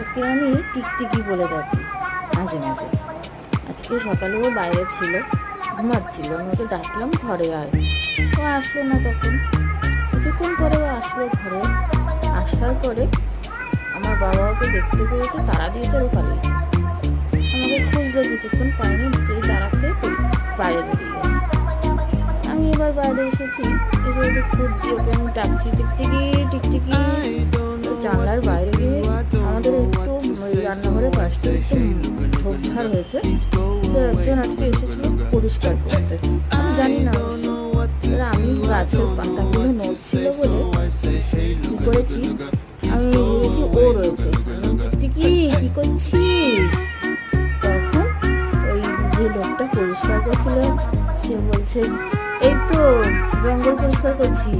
ওকে আমি টিকটিকি বলে ডাকি মাঝে মাঝে। আজকে সকালেও বাইরে ছিল, ঘুমাচ্ছিল, আমি ওকে ডাকলাম ঘরে আয়, ও আসলো না। তখন কিছুক্ষণ পরে ও আসলো ঘরে। আসার পরে আমার বাবা ওকে দেখতে পেয়েছে, তাড়া দিয়েছে, ও পালিয়েছে। আমাকে খুঁজলো, কিছুক্ষণ পাইনি, যেই তাড়া খেয়ে বাইরে বেরিয়ে গেছে। আমি এবার বাইরে এসেছি, এসে ওকে খুঁজছি, ওকে আমি ডাকছি টিকটিকি টিকটিকি। জানলার বাইরে গিয়ে আমাদের একটু রান্নাঘরের পাশে একটু ঝোপঝাড় হয়েছে, তো একজন আজকে এসেছিল পরিষ্কার করতে। আমি জানি না অবশ্য, এবার আমি গাছের পাতাগুলো নড়ছিল বলে কী করেছি, আমি ভেবেছি ও রয়েছে। টিকটিকি কী করছিস? তখন ওই যে লোকটা পরিষ্কার করছিল সে বলছে, এই তো জঙ্গল পরিষ্কার করছি।